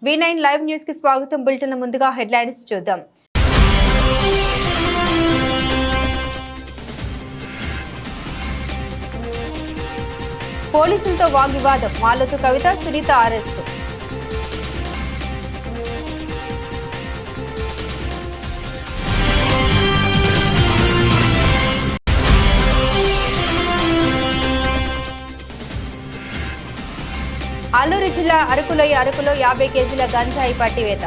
V9 live news కి స్వాగతం. Bulletin ముందుగా హెడ్లైన్స్ చూద్దాం. పోలీసులతో వాగ్వివాదం, మాలతు కవిత, సునీత అరెస్ట్. అల్లూరు జిల్లా అరకులో 50 కేజీల గంజాయి పట్టివేత.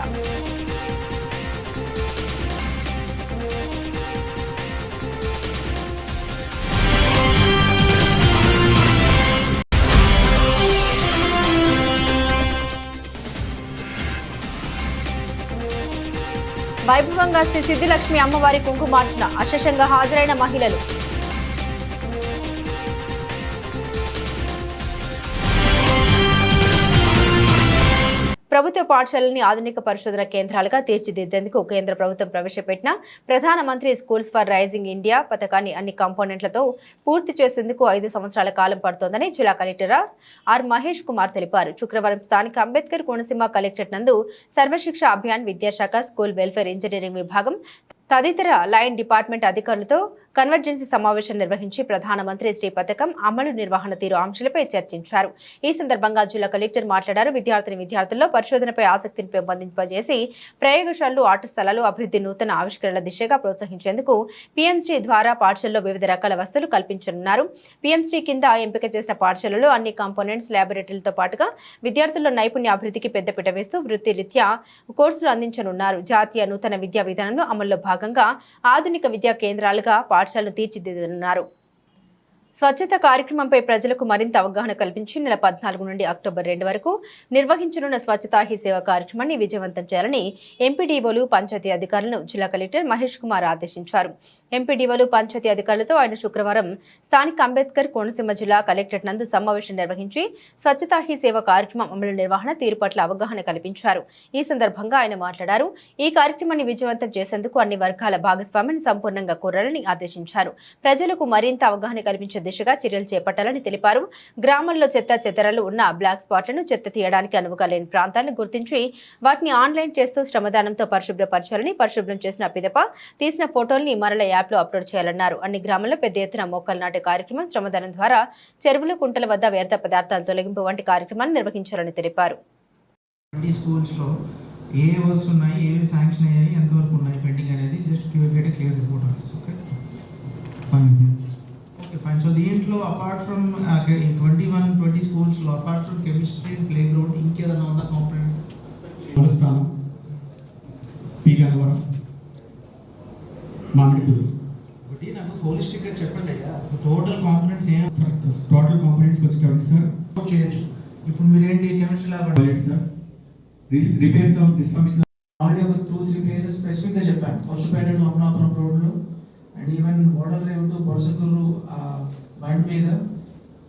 వైభవంగా శ్రీ సిద్ధిలక్ష్మి అమ్మవారి కుంకుమార్చన, అశేషంగా హాజరైన మహిళలు. ప్రభుత్వ పాఠశాలని ఆధునిక పరిశోధన కేంద్రాలుగా తీర్చిదిద్దేందుకు కేంద్ర ప్రభుత్వం ప్రవేశపెట్టిన ప్రధానమంత్రి స్కూల్స్ ఫర్ రైజింగ్ ఇండియా పథకాన్ని అన్ని కాంపోనెంట్లతో పూర్తి చేసేందుకు 5 సంవత్సరాల కాలం పడుతోందని జిల్లా కలెక్టర్ ఆర్ మహేష్ కుమార్ తెలిపారు. శుక్రవారం స్థానిక అంబేద్కర్ కోనసీమ కలెక్టరేట్ నందు సర్వశిక్ష అభియాన్ విద్యాశాఖ, స్కూల్ వెల్ఫేర్ ఇంజనీరింగ్ విభాగం తదితర లైన్ డిపార్ట్మెంట్ అధికారులతో కన్వర్జెన్సీ సమావేశం నిర్వహించి ప్రధానమంత్రి శ్రీ పథకం అమలు నిర్వహణ తీరు అంశాలపై చర్చించారు. ఈ సందర్భంగా జిల్లా కలెక్టర్ మాట్లాడారు. విద్యార్థుల్లో పరిశోధనపై ఆసక్తిని పెంపొందింపజేసి ప్రయోగశాలలు, ఆట స్థలాలు అభివృద్ధి, నూతన ఆవిష్కరణల దిశగా ప్రోత్సహించేందుకు పీఎంశ్రీ ద్వారా పాఠశాలలో వివిధ రకాల వసతులు కల్పించనున్నారు. పీఎంశ్రీ కింద ఎంపిక చేసిన పాఠశాలలో అన్ని కాంపోనెంట్స్, ల్యాబొరేటరీలతో పాటుగా విద్యార్థుల్లో నైపుణ్య అభివృద్ధికి పెద్దపీట వేస్తూ వృత్తిరీత్యా కోర్సులు అందించనున్నారు. జాతీయ నూతన విద్యా విధానంలో అమల్లో భాగంగా ఆధునిక విద్యా కేంద్రాలుగా పాఠశాలను తీర్చిదిద్దనున్నారు. స్వచ్ఛత కార్యక్రమంపై ప్రజలకు మరింత అవగాహన కల్పించి నెల 14 నుండి అక్టోబర్ 2 వరకు నిర్వహించనున్న స్వచ్ఛతా హీ సేవ కార్యక్రమాన్ని విజయవంతం చేయాలని ఎంపీడీఓలు, పంచాయతీ అధికారులను జిల్లా కలెక్టర్ మహేష్ కుమార్ ఆదేశించారు. ఎంపీడీఓలు, పంచాయతీ అధికారులతో ఆయన శుక్రవారం స్థానిక అంబేద్కర్ కోనసీమ జిల్లా కలెక్టరేట్ నందు సమావేశం నిర్వహించి స్వచ్ఛతా హీ సేవ కార్యక్రమం అమలు నిర్వహణ తీరు పట్ల అవగాహన కల్పించారు. ఈ సందర్భంగా ఆయన మాట్లాడారు. ఈ కార్యక్రమాన్ని విజయవంతం చేసేందుకు అన్ని వర్గాల భాగస్వామ్యాన్ని సంపూర్ణంగా కోరాలని ఆదేశించారు. ప్రజలకు మరింత అవగాహన కల్పించే దిశగా చర్యలు చేపట్టాలని తెలిపారు. గ్రామాల్లో చెత్తరలు ఉన్న బ్లాక్ స్పాట్లను చెత్త తీయడానికి అనువుగా లేని ప్రాంతాలను గుర్తించి వాటిని ఆన్లైన్ చేస్తూ శ్రమదానంతో పరిశుభ్రపరచాలని, పరిశుభ్రం చేసిన పిదప తీసిన ఫోటోల్ని మరల యాప్లో అప్లోడ్ చేయాలన్నారు. అన్ని గ్రామాల్లో పెద్ద ఎత్తున మొక్కలు నాటే కార్యక్రమం, శ్రమదానం ద్వారా చెరువులు, కుంటల వద్ద వ్యర్థ పదార్థాల తొలగింపు వంటి కార్యక్రమాలను నిర్వహించాలని తెలిపారు. So దీంట్లో అపార్ట్ ఫ్రమ్ 20 స్కూల్స్ లో apart from chemistry play ground ఇంకేదైనా ఉందా కాంపోనెంట్? స్థానం పీగనవరం మామిడిపల్లి ఒకటి నాకు హోలిస్టిక్ గా చెప్పండి అయ్యా. టోటల్ కాంపోనెంట్స్ ఏం సార్? టోటల్ కాంపోనెంట్స్ వచ్చేటప్పుడు సార్ చేయొచ్చు. ఇప్పుడు మీరేంటి chemistry lab sir repairs of dysfunctional already ఒక 2-3 ప్లేసెస్ స్పెసిఫిక్ గా చెప్పాను. కొత్తపేట టు అమలాపురం రోడ్లు and even Odalarevu to Borasakuru bund మీద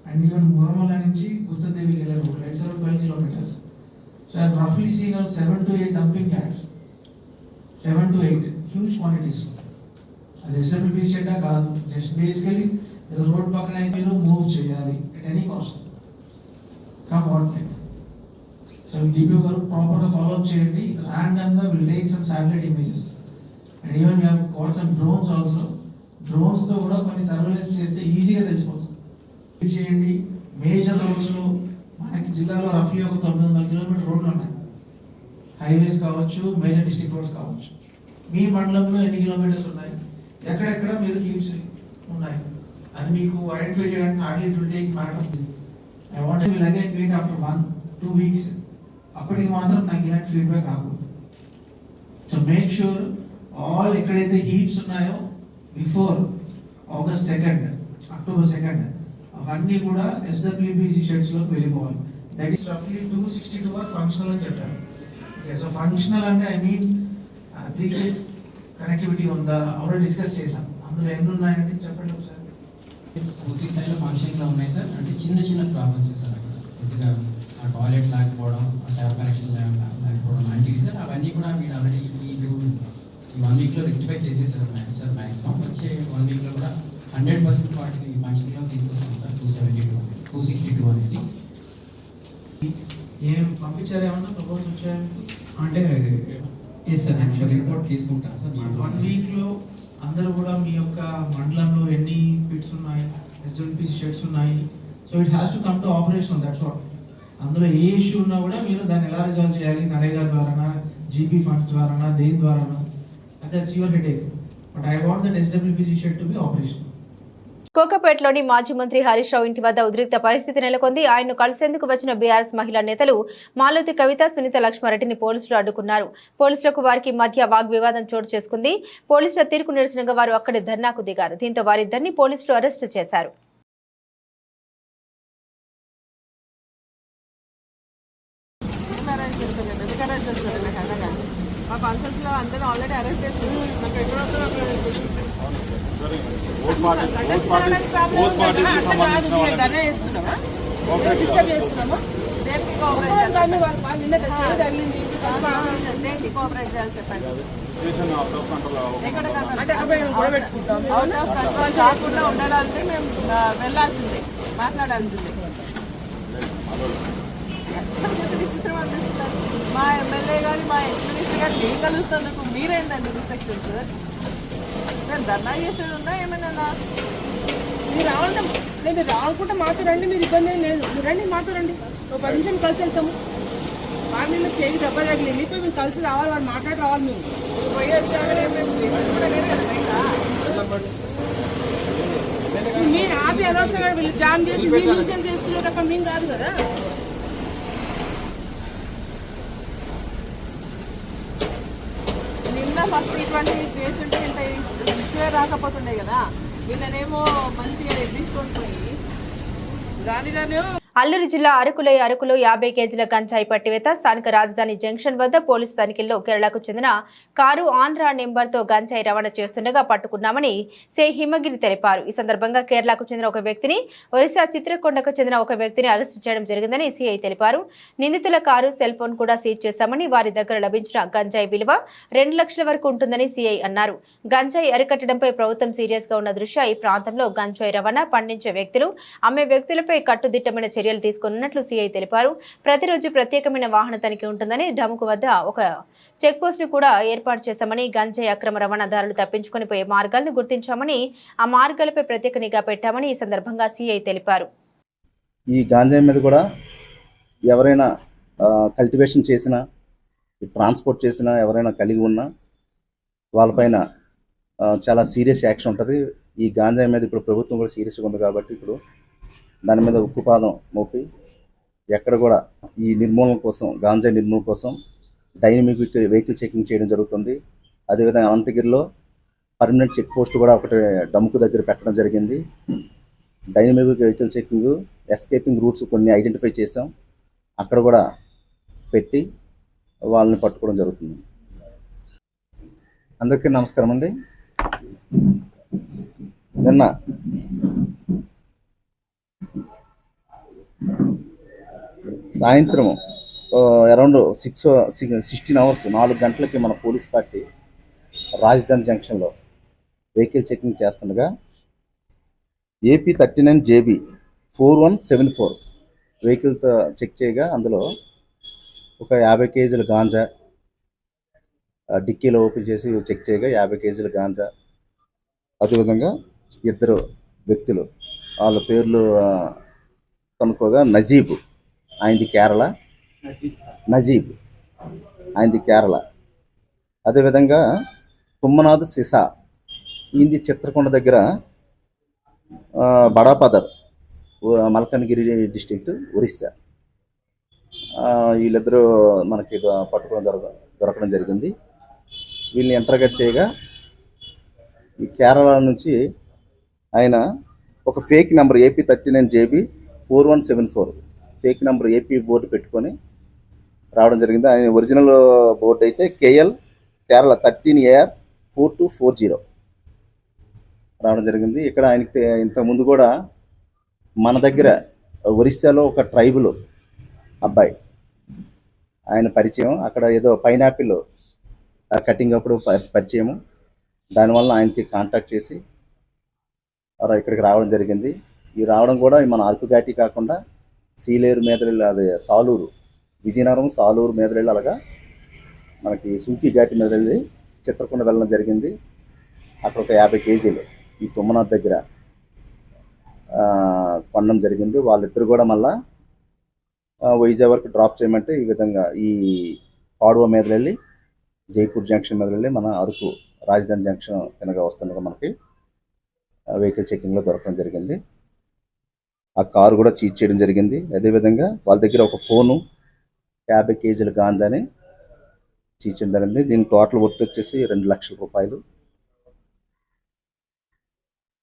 అండ్ ఈవెన్ మురమల నుంచి గుత్తదేవికి వెళ్ళే route right side 12 kilometers. So I have roughly seen 7 to 8 dumping yards. 7 to 8 huge quantities. అది SWP షెడ్డా కాదు, జస్ట్ బేసికలీ రోడ్ పక్కన మీరు మూవ్ చేయాలి at any cost. Come on time. So DPO గారు ప్రాపర్గా ఫాలో అప్ చేయండి. ర్యాండమ్గా will take some satellite images and even you have got some drones also. డ్రోన్స్తో కూడా కొన్ని సర్వేలెన్స్ చేస్తే ఈజీగా తెలిసిపోతుంది. చేయండి. మేజర్ రోడ్స్లో మనకి జిల్లాలో రఫ్లీ ఒక 900 kilometer రోడ్లు ఉన్నాయి. హైవేస్ కావచ్చు, మేజర్ డిస్ట్రిక్ట్ రోడ్స్ కావచ్చు. మీ మండలంలో ఎన్ని కిలోమీటర్స్ ఉన్నాయి, ఎక్కడెక్కడ మీరు హీప్స్ ఉన్నాయి అది మీకు ఐడెంటిఫై చేయడానికి hardly it will take matter of I want will again meet after 1-2 weeks. అప్పటికి మాత్రం నాకు ఇలాంటి ఫీడ్బ్యాక్ రాకూడదు. సో మేక్ షూర్ ఆల్ ఎక్కడైతే హీప్స్ ఉన్నాయో before August 2nd, October 2nd అవన్నీ కూడా SWBC షెడ్స్లోకి వెళ్ళిపోవాలి. దట్ ఈస్ రఫ్లీ 262 ఆర్ ఫంక్షనల్ అని చెప్పారు. సో ఫంక్షనల్ అంటే ఐ మీన్ 3 days కనెక్టివిటీ ఉందా ఆల్రెడీ డిస్కస్ చేశాం. అందులో ఎన్ని ఉన్నాయంటే చెప్పండి ఒకసారి. పూర్తి స్థాయిలో ఫంక్షన్లో ఉన్నాయి సార్. అంటే చిన్న ప్రాబ్లమ్స్ సార్. అక్కడ కొద్దిగా ఆ టాయిలెట్ లేకపోవడం, ఆ ట్యాప్ కనెక్షన్ లేకపోవడం లాంటివి సార్. అవన్నీ కూడా మీరు ఆల్రెడీ ఈ 1 weekలో రెక్టిఫై చేసేసారు సార్. మ్యాక్సిమం వచ్చే 1 weekలో కూడా 100% వాటిని ఫంక్షన్లో తీసుకొస్తాం సార్. 262 అనేది ఏం పంపించారు, ఏమన్నా ప్రపోజల్ వచ్చాయా మీకు? అంటే సార్ నేను రిపోర్ట్ తీసుకుంటాను సార్. 1 వీక్లో అందరూ కూడా మీ యొక్క మండలంలో ఎన్ని పిట్స్ ఉన్నాయి, SWPC షెడ్స్ ఉన్నాయి, so it has to come to operation. That's what. అందులో ఏ ఇష్యూ ఉన్నా కూడా మీరు దాన్ని ఎలా రిజాల్వ్ చేయాలి, నరేగా ద్వారానా, జీపీ ఫండ్స్ ద్వారానా, దేని ద్వారానా, that's your headache. But I want that SWPC shed to be operation. కోకపేటలోని మాజీ మంత్రి హరీష్ రావు ఇంటి వద్ద ఉద్రిక్త పరిస్థితి నెలకొంది. ఆయన్ను కలిసేందుకు వచ్చిన బీఆర్ఎస్ మహిళా నేతలు మాలతి కవిత, సునీత లక్ష్మారెడ్డిని పోలీసులు అడ్డుకున్నారు. పోలీసులకు వారికి మధ్య వాగ్వివాదం చోటు చేసుకుంది. పోలీసుల తీర్పు నిరసనగా వారు అక్కడే ధర్నాకు దిగారు. దీంతో వారిద్దరిని పోలీసులు అరెస్టు చేశారు. మా కాన్సెప్ట్స్లో అందరూ ఆల్రెడీ అరెస్ట్ చేస్తున్నారు. నాకు దేనికి కోఆపరేట్ చేయాలి చెప్పండి. అవుట్ ఆఫ్ కంట్రోల్ కాకుండా ఉండడానికి మేము వెళ్ళాల్సిందే, మాట్లాడాల్సిందే. విచిత్రం అనిపిస్తున్నారు. మా ఎమ్మెల్యే గారు, మా ఎక్స్ మినిస్టర్ గారు నేను కలుస్తున్నందుకు మీరేందండి రిస్ట్రిక్షన్స్? నేను ధర్నా చేసేది ఉందా ఏమైనా? మీరు రావండి, మీరు రానుకుంటే మాతో రండి, మీరు ఇబ్బంది ఏం లేదు. మీరు రండి, మాతో రండి, ఒక 10 నిమిషాలు కలిసి వెళ్తాము. మార్నింగ్ చేయి దెబ్బ తగిలింది, ఇప్పుడు మేము కలిసి రావాలి, వాళ్ళు మాట్లాడి రావాలి. మేము పోయి వచ్చాకనే మీరు ఆపి అనవసరంగా వీళ్ళు జామ్ చేసి మీరు న్యూసెన్స్ చేస్తున్నారు తప్ప మేము కాదు కదా. నిన్న ఫస్ట్ ఇటువంటి కేసు ఉంటే ఇంత ఇష్యూ రాకపోతుండే కదా. నిన్ననేమో మంచిగా తీసుకొని పోయి గాంధీగానే అల్లూరు జిల్లా అరకులో 50 కేజీల గంజాయి పట్టివేత. స్థానిక రాజధాని జంక్షన్ వద్ద పోలీసు తనిఖీల్లో కేరళకు చెందిన కారు ఆంధ్ర నెంబర్తో గంజాయి రవాణా చేస్తుండగా పట్టుకున్నామని సి హిమగిరి తెలిపారు. ఈ సందర్భంగా కేరళకు చెందిన ఒక వ్యక్తిని, ఒరిస్సా చిత్రకొండకు చెందిన ఒక వ్యక్తిని అరెస్టు చేయడం జరిగిందని సిఐ తెలిపారు. నిందితుల కారు, సెల్ ఫోన్ కూడా సీజ్ చేశామని, వారి దగ్గర లభించిన గంజాయి విలువ 2 లక్షల వరకు ఉంటుందని సిఐ అన్నారు. గంజాయి అరికట్టడంపై ప్రభుత్వం సీరియస్ గా ఉన్న దృష్ట్యా ఈ ప్రాంతంలో గంజాయి రవాణా, పండించే వ్యక్తులు, అమ్మే వ్యక్తులపై కట్టుదిట్టమైన చర్యలు తీసుకున్నట్లు సిఐ తెలిపారు. ప్రతిరోజు ప్రత్యేకమైన వాహన తనిఖీ ఉంటుందని, డముకు వద్ద ఒక చెక్ పోస్ట్ ను కూడా ఏర్పాటు చేశామని, గంజాయి అక్రమ రవాణాదారులు తప్పించుకొని పోయే మార్గాలను గుర్తించామని, ఆ మార్గాలపై ప్రత్యేక నిఘా పెట్టామని ఈ సందర్భంగా సిఐ తెలిపారు. ఈ గాంజాయి మీద కూడా ఎవరైనా కల్టివేషన్ చేసినా, ట్రాన్స్పోర్ట్ చేసినా, ఎవరైనా కలిగి ఉన్నా వాళ్ళపైన చాలా సీరియస్ యాక్షన్ ఉంటుంది. ఈ గాంజాయి మీద ఇప్పుడు ప్రభుత్వం కూడా సీరియస్గా ఉంది కాబట్టి ఇప్పుడు దాని మీద ఉక్కుపాదం మోపి ఎక్కడ కూడా ఈ నిర్మూలన కోసం, గాంజాయి నిర్మూలన కోసం డైనమిక్ వెహికల్ చెకింగ్ చేయడం జరుగుతుంది. అదేవిధంగా అనంతగిరిలో పర్మనెంట్ చెక్ పోస్ట్ కూడా ఒకటి డమ్ముకు దగ్గర పెట్టడం జరిగింది. Dynamic vehicle checking, escaping roots కొన్ని ఐడెంటిఫై చేసాం, అక్కడ కూడా పెట్టి వాళ్ళని పట్టుకోవడం జరుగుతుంది. అందరికీ నమస్కారం అండి. నిన్న సాయంత్రం అరౌండ్ 16 hours 4 గంటలకి మన పోలీస్ పార్టీ రాజధాని జంక్షన్లో వెహికల్ చెకింగ్ చేస్తుండగా AP 39 JB 4174 వెహికల్తో చెక్ చేయగా అందులో ఒక 50 కేజీల గాంజా డిక్కీలో ఓపెన్ చేసి చెక్ చేయగా 50 కేజీల గాంజా, అదేవిధంగా 2 వ్యక్తులు వాళ్ళ పేర్లు కనుక్కోగా నజీబ్, ఆయనది కేరళ, నజీబ్ ఆయనది కేరళ, అదేవిధంగా తుమ్మనాథ్ సిసా ఈయనది చిత్రకొండ దగ్గర బడాపదర్ మల్కనగిరి డిస్ట్రిక్ట్ ఒరిస్సా. వీళ్ళిద్దరూ మనకి దొరకడం జరిగింది. వీళ్ళని ఇంటర్గేట్ చేయగా ఈ కేరళ నుంచి ఆయన ఒక fake number AP 39 JB 4174 fake number AP board పెట్టుకొని రావడం జరిగింది. ఆయన ఒరిజినల్ బోర్డు అయితే KL కేరళ 13AR 4240 రావడం జరిగింది. ఇక్కడ ఆయనకి ఇంతకుముందు కూడా మన దగ్గర ఒరిస్సాలో ఒక ట్రైబుల్ అబ్బాయి ఆయన పరిచయం, అక్కడ ఏదో పైనాపిల్ కటింగ్ అప్పుడు పరిచయము, దానివల్ల ఆయనకి కాంటాక్ట్ చేసి ఇక్కడికి రావడం జరిగింది. ఈ రావడం కూడా మన అరకు ఘాటి కాకుండా సీలేరు మీద, అదే సాలూరు విజయనగరం, సాలూరు మీద వెళ్ళి అలాగా మనకి సుంకి ఘాటి మీద వెళ్ళి చిత్రకొండ వెళ్ళడం జరిగింది. అక్కడ ఒక 50 కేజీలు ఈ తుమ్మనాథ్ దగ్గర కొనడం జరిగింది. వాళ్ళిద్దరు కూడా మళ్ళా వైజాగ్ వరకు డ్రాప్ చేయమంటే ఈ విధంగా ఈ పాడువ మీద వెళ్ళి జైపూర్ జంక్షన్ మీద వెళ్ళి మన అరకు రాజధాని జంక్షన్ కిందగా వస్తుండగా మనకి వెహికల్ చెకింగ్లో దొరకడం జరిగింది. ఆ కారు కూడా చీజ్ చేయడం జరిగింది. అదేవిధంగా వాళ్ళ దగ్గర ఒక ఫోను, 50 కేజీల గాంజాని చీజ్ చేయడం జరిగింది. దీని టోటల్ వర్త్ వచ్చేసి 2 లక్షల రూపాయలు.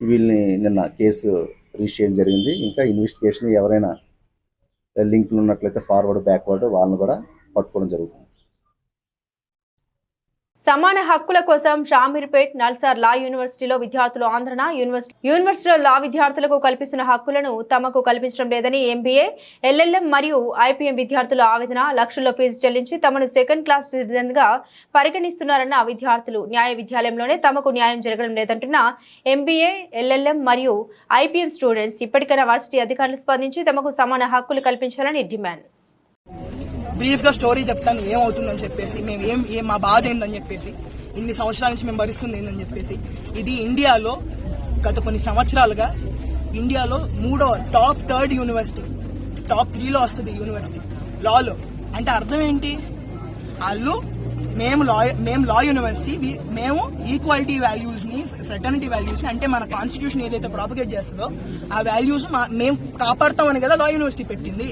వీళ్ళని నిన్న కేసు రిజిస్టర్ చేయడం జరిగింది. ఇంకా ఇన్వెస్టిగేషన్ ఎవరైనా లింకులు ఉన్నట్లయితే ఫార్వర్డ్, బ్యాక్వర్డ్ వాళ్ళని కూడా పట్టుకోవడం జరుగుతుంది. సమాన హక్కుల కోసం షామీర్పేట్ నల్సార్ లా యూనివర్సిటీలో విద్యార్థులు ఆందోళన. యూనివర్సిటీలో లా విద్యార్థులకు కల్పిస్తున్న హక్కులను తమకు కల్పించడం లేదని ఎంబీఏ, ఎల్ఎల్ఎం మరియు ఐపీఎం విద్యార్థుల ఆవేదన. లక్షల్లో ఫీజు చెల్లించి తమను సెకండ్ క్లాస్ సిటిజన్ గా పరిగణిస్తున్నారన్న విద్యార్థులు. న్యాయ విద్యాలయంలోనే తమకు న్యాయం జరగడం లేదంటున్న ఎంబీఏ, ఎల్ఎల్ఎం మరియు ఐపీఎం స్టూడెంట్స్. ఇప్పటికైనా వర్సిటీ అధికారులు స్పందించి తమకు సమాన హక్కులు కల్పించాలని డిమాండ్. బ్రీఫ్గా స్టోరీ చెప్తాను ఏమవుతుందని చెప్పేసి, మేము ఏం మా బాధ ఏందని చెప్పేసి, ఇన్ని సంవత్సరాల నుంచి మేము భరిస్తుంది ఏందని చెప్పేసి. ఇది ఇండియాలో గత కొన్ని సంవత్సరాలుగా ఇండియాలో 3వ టాప్ 3rd యూనివర్సిటీ, టాప్ 3లో వస్తుంది యూనివర్సిటీ లాలో. అంటే అర్థం ఏంటి? వాళ్ళు మేము లా యూనివర్సిటీ, మేము ఈక్వాలిటీ వాల్యూస్ని, ఫ్రెటర్నిటీ వాల్యూస్ని, అంటే మన కాన్స్టిట్యూషన్ ఏదైతే ప్రాపగేట్ చేస్తుందో ఆ వాల్యూస్ మేము కాపాడతామని కదా లా యూనివర్సిటీ పెట్టింది.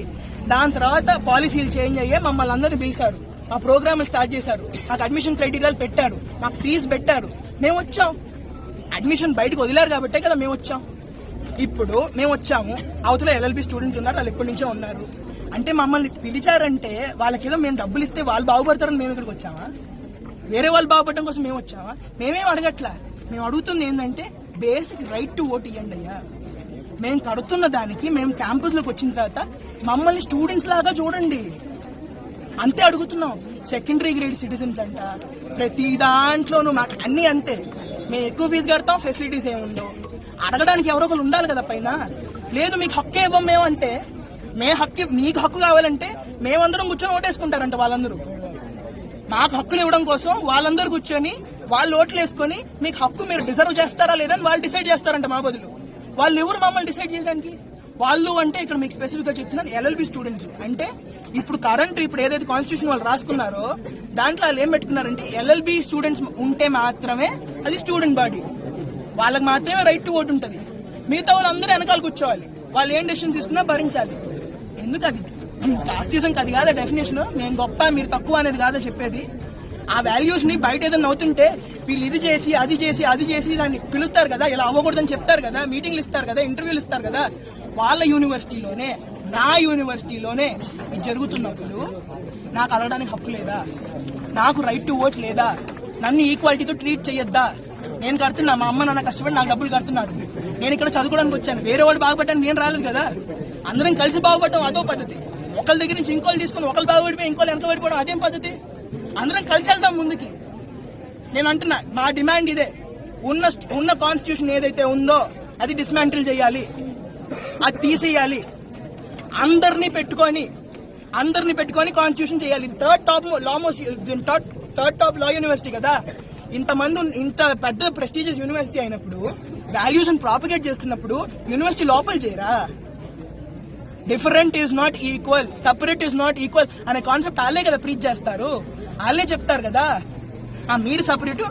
దాని తర్వాత పాలసీలు చేంజ్ అయ్యే మమ్మల్ని అందరినీ పిలిచారు, మా ప్రోగ్రామ్ స్టార్ట్ చేశారు, మాకు అడ్మిషన్ క్రైటీరియాలు పెట్టారు, మాకు ఫీజు పెట్టారు. మేము వచ్చాం, అడ్మిషన్ బయటకు వదిలారు కాబట్టే కదా మేము వచ్చాం. ఇప్పుడు మేము వచ్చాము, అవతల ఎల్ఎల్బి స్టూడెంట్స్ ఉన్నారు, వాళ్ళు ఎప్పటి నుంచో ఉన్నారు. అంటే మమ్మల్ని పిలిచారంటే వాళ్ళకేదో మేము డబ్బులు ఇస్తే వాళ్ళు బాగుపడతారని మేము ఇక్కడికి వచ్చామా? వేరే వాళ్ళు బాగుపడడం కోసం మేము వచ్చామా? మేమేం అడగట్లా. మేము అడుగుతుంది ఏంటంటే బేసిక్ రైట్ టు ఓట్ ఇవ్వండి అయ్యా. మేము కడుతున్న దానికి మేము క్యాంపస్లోకి వచ్చిన తర్వాత మమ్మల్ని స్టూడెంట్స్ లాగా చూడండి, అంతే అడుగుతున్నాం. సెకండరీ గ్రేడ్ సిటిజన్స్ అంట, ప్రతి దాంట్లోనూ మాకు అన్నీ అంతే. మేము ఎక్కువ ఫీజు కడతాం, ఫెసిలిటీస్ ఏమి ఉండవు. అడగడానికి ఎవరో ఒకరు ఉండాలి కదా పైన. లేదు మీకు హక్కే ఇవ్వం మేమంటే, మీకు హక్కు కావాలంటే మేమందరం కూర్చొని ఓటేసుకుంటారంట వాళ్ళందరూ. మాకు హక్కులు ఇవ్వడం కోసం వాళ్ళందరూ కూర్చొని వాళ్ళు ఓట్లు వేసుకొని మీకు హక్కు మీరు డిజర్వ్ చేస్తారా లేదని వాళ్ళు డిసైడ్ చేస్తారంట మా బదులు. వాళ్ళు ఎవరు మమ్మల్ని డిసైడ్ చేయడానికి? వాళ్ళు అంటే ఇక్కడ మీకు స్పెసిఫిక్ గా చెప్తున్నాను, ఎల్ఎల్బి స్టూడెంట్స్. అంటే ఇప్పుడు ఏదైతే కాన్స్టిట్యూషన్ వాళ్ళు రాసుకున్నారో దాంట్లో వాళ్ళు ఏం పెట్టుకున్నారంటే ఎల్ఎల్బి స్టూడెంట్స్ ఉంటే మాత్రమే అది స్టూడెంట్ బాడీ, వాళ్ళకి మాత్రమే రైట్ టు ఓట్ ఉంటుంది. మిగతా వాళ్ళందరూ వెనకాల కూర్చోవాలి, వాళ్ళు ఏం డెసిషన్ తీసుకున్నా భరించాలి. ఎందుకు అది కాస్టిజం అది కాదా డెఫినేషన్? మేము గొప్ప మీరు తక్కువ అనేది కాదా చెప్పేది? ఆ వాల్యూస్ ని బయట ఏదైనా అవుతుంటే వీళ్ళు ఇది చేసి అది చేసి దాన్ని పిలుస్తారు కదా, ఇలా అవ్వకూడదని చెప్తారు కదా, మీటింగ్లు ఇస్తారు కదా, ఇంటర్వ్యూలు ఇస్తారు కదా. వాళ్ళ యూనివర్సిటీలోనే, నా యూనివర్సిటీలోనే ఇది జరుగుతున్నప్పుడు నాకు అడగడానికి హక్కు లేదా? నాకు రైట్ టు ఓట్ లేదా? నన్ను ఈక్వాలిటీతో ట్రీట్ చేయొద్దా? నేను కడుతున్నా, మా అమ్మ నాన్న కష్టపడి నాకు డబ్బులు కడుతున్నారు. నేను ఇక్కడ చదువుకోవడానికి వచ్చాను, వేరే వాడు బాగుపడ్డాను నేను రాలేదు కదా. అందరం కలిసి బాగుపడటం అదో పద్ధతి. ఒకళ్ళ దగ్గర నుంచి ఇంకోళ్ళు తీసుకుని ఒకళ్ళు బాగుపడిపోయి ఇంకోళ్ళు వెనక పడిపోవడం అదేం పద్ధతి? అందరం కలిసి వెళ్తాం ముందుకి. నేను అంటున్నా, మా డిమాండ్ ఇదే. ఉన్న కాన్స్టిట్యూషన్ ఏదైతే ఉందో అది డిస్మాంటిల్ చేయాలి, అది తీసేయాలి. అందరినీ పెట్టుకొని కాన్స్టిట్యూషన్ చేయాలి. థర్డ్ టాప్ లా యూనివర్సిటీ కదా. ఇంత పెద్ద ప్రెస్టీజియస్ యూనివర్సిటీ అయినప్పుడు, వాల్యూస్ ప్రాపగేట్ చేస్తున్నప్పుడు యూనివర్సిటీ లోపల చేయరా? Different is not equal, separate is not equal అనే కాన్సెప్ట్ వాళ్ళే కదా ప్రీచ్ చేస్తారు, వాళ్ళే చెప్తారు కదా. మీరు సపరేటు,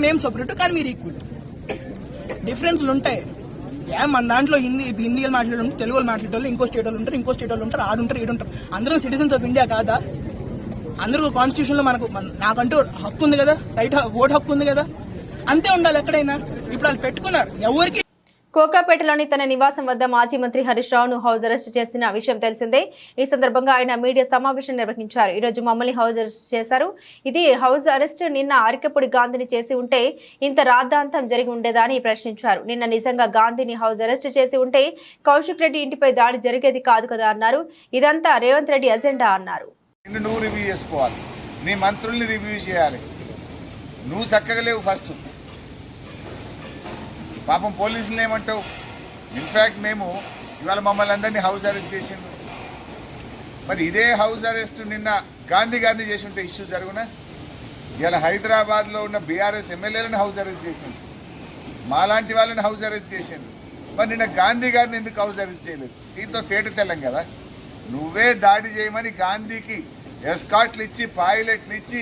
మేము సపరేటు, కానీ మీరు ఈక్వల్. డిఫరెన్స్లు ఉంటాయి. మన దాంట్లో హిందీలు మాట్లాడే తెలుగు వాళ్ళు మాట్లాడే ఇంకో స్టేట్ వాళ్ళు ఉంటారు, ఆడుంటారు, ఈడుంటారు. అందరం సిటిజన్స్ ఆఫ్ ఇండియా కాదా? అందరూ కాన్స్టిట్యూషన్ లో నాకంటూ హక్కు ఉంది కదా, ఓటు హక్కు ఉంది కదా, అంతే ఉండాలి ఎక్కడైనా. ఇప్పుడు వాళ్ళు పెట్టుకున్నారు ఎవరికి. కోకాపేటలోని తన నివాసం వద్ద మాజీ మంత్రి హరీష్ రావును హౌస్ అరెస్ట్ చేసిన విషయం తెలిసిందే. ఈ సందర్భంగా ఆయన మీడియా సమావేశం నిర్వహించారు. ఈ రోజు మమ్మల్ని హౌస్ అరెస్ట్ చేశారు. ఇది హౌస్ అరెస్ట్ నిన్న అరికపూడి గాంధీని చేసి ఉంటే ఇంత రాద్ధాంతం జరిగి ఉండేదా అని ప్రశ్నించారు. నిన్న నిజంగా గాంధీని హౌస్ అరెస్ట్ చేసి ఉంటే కౌశిక్ రెడ్డి ఇంటిపై దాడి జరిగేది కాదు కదా అన్నారు. ఇదంతా రేవంత్ రెడ్డి అజెండా అన్నారు. నువ్వు రివ్యూ చేసుకోవాలి, నీ మంత్రుల్ని రివ్యూ చేయాలి. నువ్వు చక్కగా లేవు. ఫస్ట్ పాపం పోలీసులు ఏమంటావు? ఇన్ఫ్యాక్ట్ మేము ఇవాళ మమ్మల్ని అందరినీ హౌస్ అరెస్ట్ చేసిండు. మరి ఇదే హౌస్ అరెస్ట్ నిన్న గాంధీ గారిని చేసి ఉంటే ఇష్యూ జరుగునా? ఇలా హైదరాబాద్లో ఉన్న బీఆర్ఎస్ ఎమ్మెల్యేలను హౌస్ అరెస్ట్ చేసిండు, మాలాంటి వాళ్ళని హౌస్ అరెస్ట్ చేసిండు. మరి నిన్న గాంధీ గారిని ఎందుకు హౌస్ అరెస్ట్ చేయలేదు? దీంతో తేట తెల్లం కదా. నువ్వే దాడి చేయమని గాంధీకి ఎస్కాట్లు ఇచ్చి పైలట్లు ఇచ్చి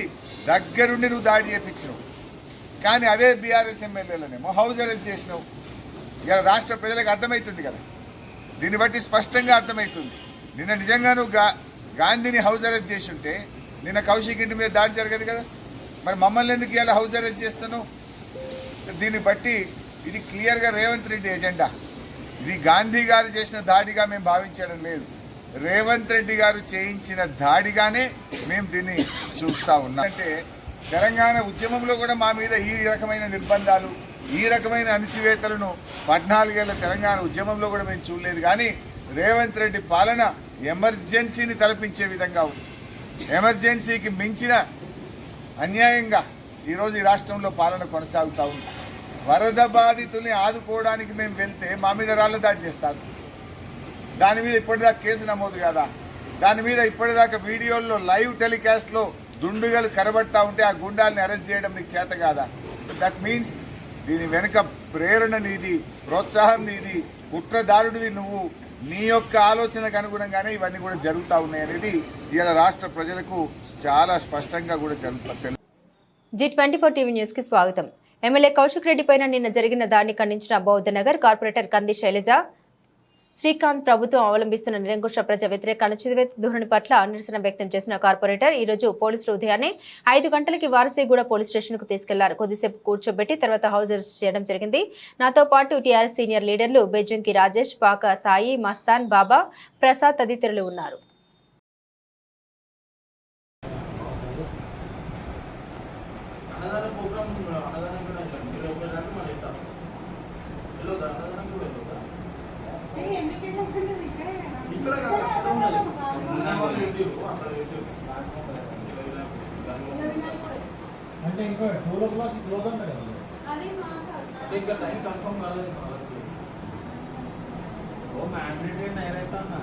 దగ్గరుండి నువ్వు దాడి చేయించినావు. కానీ అదే బీఆర్ఎస్ ఎమ్మెల్యేలనేమో హౌస్ అరెస్ట్ చేసినావు. ఇలా రాష్ట్ర ప్రజలకు అర్థమవుతుంది కదా, దీన్ని బట్టి స్పష్టంగా అర్థమవుతుంది. నిన్న నిజంగా నువ్వు గాంధీని హౌస్ అరెస్ట్ చేసి ఉంటే నిన్న కౌశిక్ ఇంటి మీద దాడి జరగదు కదా. మరి మమ్మల్ని ఎందుకు ఇలా హౌస్ అరెస్ట్ చేస్తున్నావు? దీన్ని బట్టి ఇది క్లియర్గా రేవంత్ రెడ్డి ఎజెండా. ఇది గాంధీ గారు చేసిన దాడిగా మేము భావించడం లేదు, రేవంత్ రెడ్డి గారు చేయించిన దాడిగానే మేము దీన్ని చూస్తూ ఉన్నాం. అంటే తెలంగాణ ఉద్యమంలో కూడా మా మీద ఈ రకమైన నిర్బంధాలు, ఈ రకమైన అణచివేతలను 14 ఏళ్ల తెలంగాణ ఉద్యమంలో కూడా మేము చూడలేదు. కానీ రేవంత్ రెడ్డి పాలన ఎమర్జెన్సీని తలపించే విధంగా ఉంది. ఎమర్జెన్సీకి మించిన అన్యాయంగా ఈరోజు ఈ రాష్ట్రంలో పాలన కొనసాగుతూ ఉంది. వరద బాధితుల్ని ఆదుకోవడానికి మేము వెళ్తే మా మీద రాళ్ల దాడి చేస్తారు. దాని మీద ఇప్పటిదాకా కేసు నమోదు కాదా? దాని మీద ఇప్పటిదాకా వీడియోల్లో లైవ్ టెలికాస్ట్లో దుండుగలు కరబడతా ఉంటే ఆ గుండాల్ని అరెస్ట్ చేయడం నీకు చేత కాదా? దట్ మీన్స్ దీని వెనుక ప్రేరణ నీది, ప్రోత్సాహం నీది, కుట్రదారుడివి నువ్వు. నీ యొక్క ఆలోచనకు అనుగుణంగానే ఇవన్నీ కూడా జరుగుతూ ఉన్నాయి అనేది ఇలా రాష్ట్ర ప్రజలకు చాలా స్పష్టంగా కూడా జరుగుతుంది. G24 టీవీ న్యూస్ కి స్వాగతం. ఎమ్మెల్యే కౌశిక్ రెడ్డి పైన నిన్న జరిగిన దాడిని ఖండించిన బౌద్ధనగర్ కార్పొరేటర్ కంది శైలజ శ్రీకాంత్ ప్రభుత్వం అవలంబిస్తున్న నిరంకుశ ప్రజా వ్యతిరేక అణచివేత ధోరణి పట్ల నిరసన వ్యక్తం చేసిన కార్పొరేటర్ ఈ రోజు పోలీసులు ఉదయాన్నే 5 గంటలకి వారసిగూడ పోలీస్ స్టేషన్ కు తీసుకెళ్లారు. కొద్దిసేపు కూర్చోబెట్టి తర్వాత హౌస్ అరెస్ట్ చేయడం జరిగింది. నాతో పాటు టీఆర్ఎస్ సీనియర్ లీడర్లు బెజ్జంకి రాజేష్, పాక సాయి, మస్తాన్, బాబా, ప్రసాద్ తదితరులు ఉన్నారు. అంటే ఇంకా 2 o'clock క్లోజ్ అంటే ఇంకా టైం కన్ఫర్మ్ కాలేదు. ఓ మ్యాండేటరీ నేరైతే అన్నా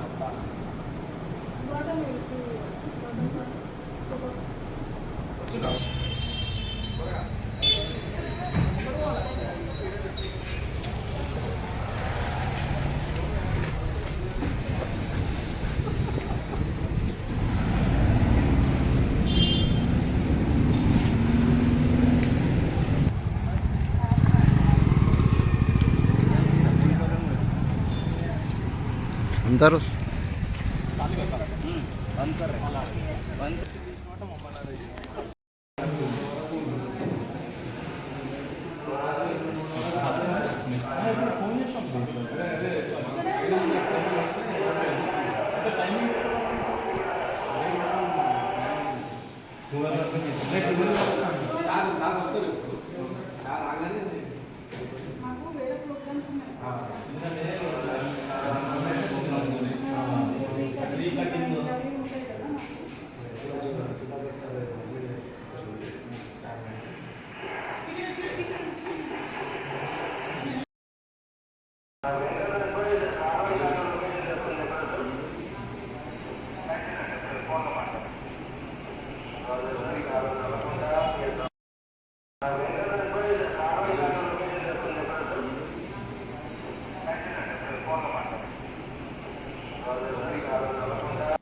అందరూ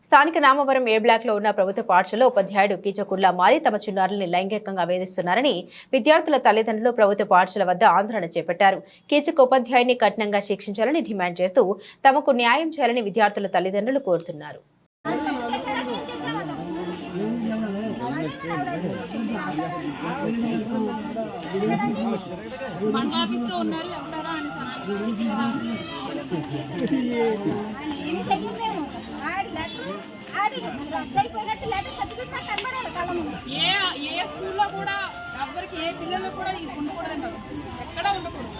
స్థానిక నామవరం ఏ బ్లాక్ లో ఉన్న ప్రభుత్వ పాఠశాలలో ఉపాధ్యాయుడు కీచకుల్లా మారి తమ చిన్నారుల్ని లైంగికంగా వేధిస్తున్నారని విద్యార్థుల తల్లిదండ్రులు ప్రభుత్వ పాఠశాల వద్ద ఆందోళన చేపట్టారు. కీచక ఉపాధ్యాయుడిని కఠినంగా శిక్షించాలని డిమాండ్ చేస్తూ తమకు న్యాయం చేయాలని విద్యార్థుల తల్లిదండ్రులు కోరుతున్నారు. ఏ స్కూల్లో కూడా ఎవరికి ఏ పిల్లలు కూడా ఉండకూడదండి, ఎక్కడ ఉండకూడదు.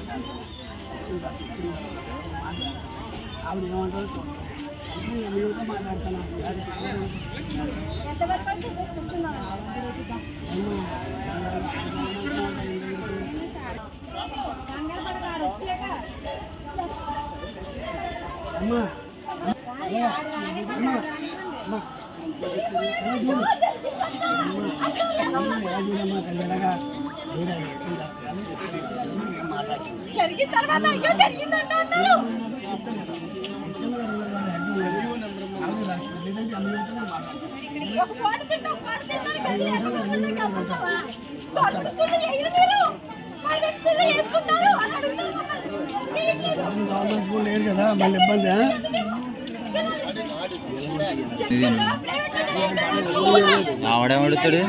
జరిగిన తర్వాత అయ్యో జరిగిందంట అంటారు. లేదు కదా మళ్ళీ ఇబ్బంది. ఆవిడేమడుతాడు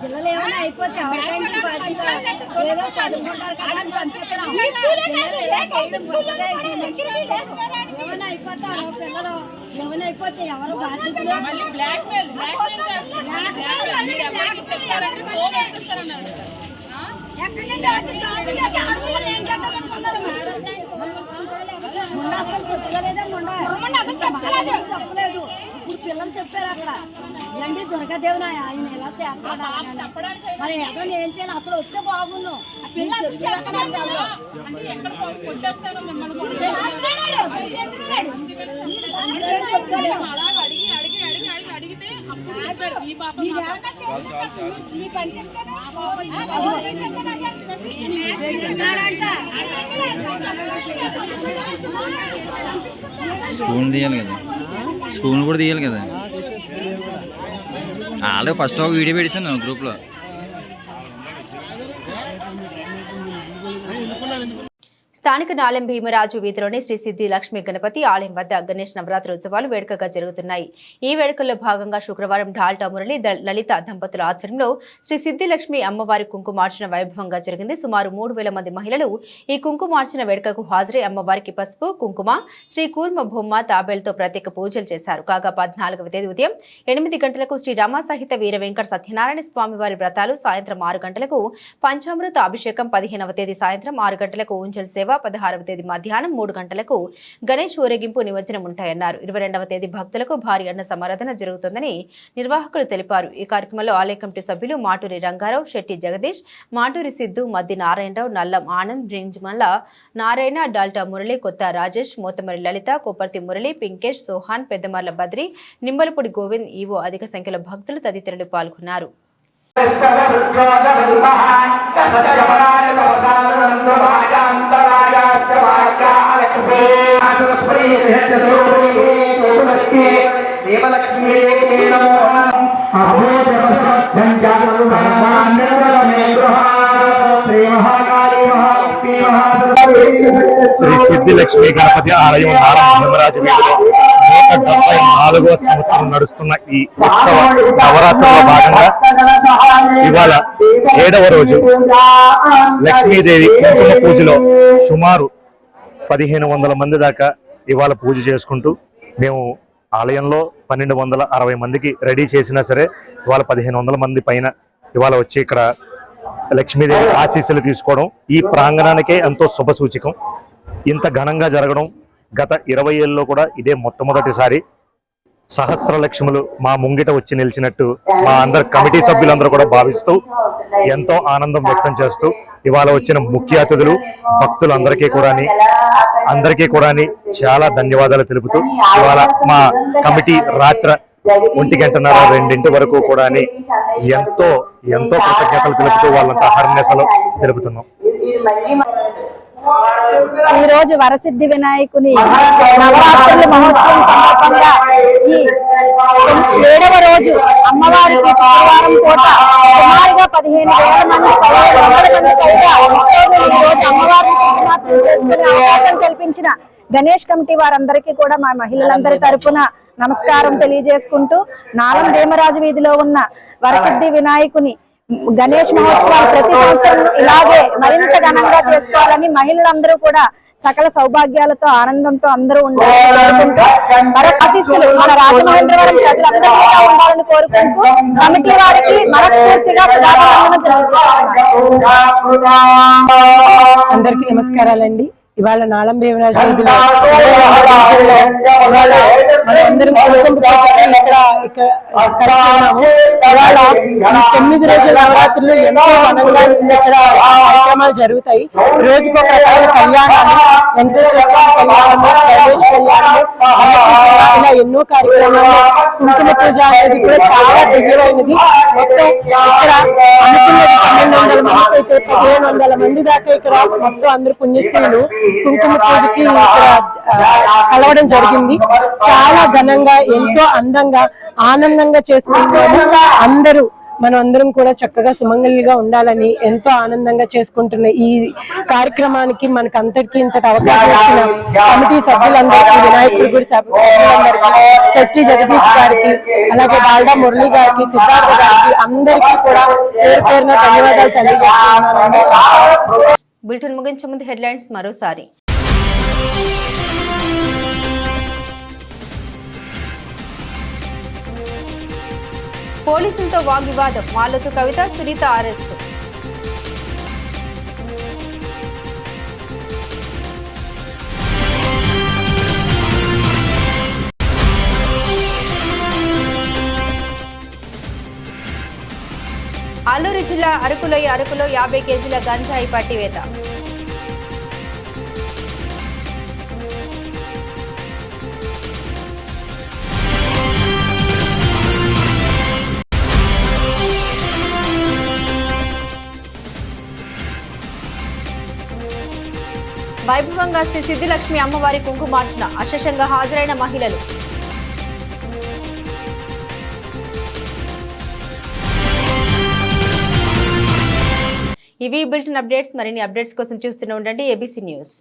పిల్లలు ఏమైనా అయిపోతే ఎవరికైనా బాధ్యత ఏదో చదువుకుంటారు కదా అని పంపిస్తున్నాం. ఏమైనా అయిపోతారు పిల్లలు, ఏమైనా అయిపోతే ఎవరు బాధ్యతలు ఎక్కడి నుంచి ఆడపిల్లలు ఏం చేద్దామనుకున్నారు? మొన్న అసలు చెప్పలేదే, మొన్న చెప్పలేదు. ఇప్పుడు పిల్లలు చెప్పారు అక్కడ ఇలాంటి దుర్గాదేవుని ఆయన ఎలా చేస్తాడా మరి ఏదో ఏం చేయాలి అసలు వస్తే బాగున్నాం. స్కూల్ తీయాలి కదా, స్కూల్ కూడా తీయాలి కదా. ఆల్రెడీ ఫస్ట్ ఒక వీడియో పెట్టాను గ్రూప్లో. స్థానిక నాలెం భీమరాజు వీధిలోని శ్రీ సిద్ధి లక్ష్మీ గణపతి ఆలయం వద్ద గణేష్ నవరాత్రి ఉత్సవాలు వేడుకగా జరుగుతున్నాయి. ఈ వేడుకల్లో భాగంగా శుక్రవారం ఢాల్టా మురళి లలిత దంపతుల ఆధ్వర్యంలో శ్రీ సిద్ధి లక్ష్మి అమ్మవారి కుంకుమార్చన వైభవంగా జరిగింది. సుమారు 3000 మంది మహిళలు ఈ కుంకుమార్చన వేడుకకు హాజరై అమ్మవారికి పసుపు, కుంకుమ, శ్రీ కూర్మ బొమ్మ, తాబేలతో ప్రత్యేక పూజలు చేశారు. కాగా 14వ తేదీ ఉదయం 8 గంటలకు శ్రీ రమ సహిత వీర వెంకట సత్యనారాయణ స్వామి వారి వ్రతాలు, సాయంత్రం 6 గంటలకు పంచామృత అభిషేకం, 15వ తేదీ సాయంత్రం 6 గంటలకు ఊంజల్ సేవ, 16వ తేదీ మధ్యాహ్నం 3 గంటలకు గణేష్ ఊరేగింపు, నిమజ్జనం ఉంటాయన్నారు. 22వ తేదీ భక్తులకు భారీ అన్న సమారాధన జరుగుతుందని నిర్వాహకులు తెలిపారు. ఈ కార్యక్రమంలో ఆలయ కమిటీ సభ్యులు మాటూరి రంగారావు, శెట్టి జగదీష్, మాటూరి సిద్ధు, మద్ది నారాయణరావు, నల్లం ఆనంద్, బ్రింజ్మల్ల నారాయణ, డాల్టా మురళి, కొత్త రాజేష్, మోతమరి లలిత, కోపర్తి మురళి, పింకేష్, సోహాన్, పెద్దమర్ల బద్రి, నిమ్మలపూడి గోవింద్, ఈవో అధిక సంఖ్యలో భక్తులు తదితరులు పాల్గొన్నారు. శ్రీ సిద్ధి లక్ష్మీ గణపతి ఆలయం భీమరాజు వీధిలో 174వ సంవత్సరం నడుస్తున్న ఈ ఉత్సవ నవరాత్రుల్లో భాగంగా ఇవాళ 7వ రోజు లక్ష్మీదేవి కుంకుమ పూజలో సుమారు 1500 మంది దాకా ఇవాళ పూజ చేసుకుంటూ మేము ఆలయంలో 1260 మందికి రెడీ చేసినా సరే ఇవాళ 1500 మంది పైన ఇవాళ వచ్చి ఇక్కడ లక్ష్మీదేవి ఆశీస్సులు తీసుకోవడం ఈ ప్రాంగణానికే ఎంతో శుభ సూచకం. ఇంత ఘనంగా జరగడం గత 20 ఏళ్ళలో కూడా ఇదే మొట్టమొదటిసారి. సహస్ర లక్ష్ములు మా ముంగిట వచ్చి నిలిచినట్టు మా అందరు కమిటీ సభ్యులందరూ కూడా భావిస్తూ ఎంతో ఆనందం వ్యక్తం చేస్తూ ఇవాళ వచ్చిన ముఖ్య అతిథులు భక్తులందరికీ కూడా చాలా ధన్యవాదాలు తెలుపుతూ ఇవాళ మా కమిటీ రాత్రి 1:30-2 వరకు కూడా ఎంతో కృతజ్ఞతలు తెలుపుతూ వాళ్ళంతా హర్నిశలు తెలుపుతున్నాం. ఈ రోజు వరసిద్ధి వినాయకుని నవరాత్రుల మహోత్సవం సందర్భంగా ఈ 7వ రోజు అమ్మవారికి శుక్రవారం పూట సుమారుగా 15,000 మంది 1500 మంది పైగా ఈ రోజు అమ్మవారికి అవకాశం కల్పించిన గణేష్ కమిటీ వారందరికీ కూడా మా మహిళలందరి తరపున నమస్కారం తెలియజేసుకుంటూ నాలం భీమరాజు వీధిలో ఉన్న వరసిద్ధి వినాయకుని గణేష్ మహోత్సవాలు ప్రతి సంవత్సరం ఇలాగే మరింత ఘనంగా చేసుకోవాలని మహిళలందరూ కూడా సకల సౌభాగ్యాలతో ఆనందంతో అందరూ ఉండాలని ఆశీస్సులు మన రాజమహేంద్రవరం ప్రజలందరూ ఉండాలని కోరుకుంటూ కమిటీ వారికి మనస్ఫూర్తిగా అందరికీ నమస్కారాలండి. ఇవాళ నాలం భీమరాజు వీధిలో ఇవాళ మనందరం ఇక్కడ ఉన్నాము. ఇవాళ ఈ 9 రోజుల నవరాత్రులు ఎంతో ఘనంగా ఇక్కడ కార్యక్రమాలు జరుగుతాయి. రోజుకు ఒక రకమైన కళ్యాణాలు, వెంకటేశ్వర కళ్యాణము, గణేష్ కళ్యాణము, ఇలా ఎన్నో కార్యక్రమాలు. కుంకుమ పూజ అనేది కూడా చాలా దివ్యమైనది. మొత్తం ఇక్కడ అనుకున్నది 1200 మంది అయితే 1500 మంది దాకా ఇక్కడ మొత్తం అందరు పుణ్యస్త్రీలు కుంకుమ పూజకి ఇక్కడ కలవడం జరిగింది. చాలా ఘనంగా, ఎంతో అందంగా, ఆనందంగా చేసుకుంటున్నాము. అందరూ మనం అందరం కూడా చక్కగా సుమంగళిగా ఉండాలని ఎంతో ఆనందంగా చేసుకుంటున్న ఈ కార్యక్రమానికి మనకు అంతటికీ ఇంతటి అవకాశం ఇచ్చిన కమిటీ సభ్యులందరికీ, వినాయకుడి గుడి సభ్యులందరికీ, శెట్టి జగదీష్ గారికి, అలాగే బాల్డా మురళి గారికి, సిద్ధార్థ గారికి అందరికీ కూడా పేరు పేరున ధన్యవాదాలు తెలియజేస్తున్నాను. బులెటిన్ ముగించే ముందు హెడ్లైన్స్ మరోసారి. పోలీసులతో వాగ్వివాదం, మాలతు కవిత, సునీత అరెస్ట్. అల్లూరు జిల్లా అరకులో 50 కేజీల గంజాయి పట్టివేత. వైభవంగా శ్రీ సిద్ధిలక్ష్మి అమ్మవారి కుంకుమార్చన, అశేషంగా హాజరైన మహిళలు. ఇవి బులెటిన్ అప్డేట్స్. మరిన్ని అప్డేట్స్ కోసం చూస్తూనే ఉండండి ABC న్యూస్.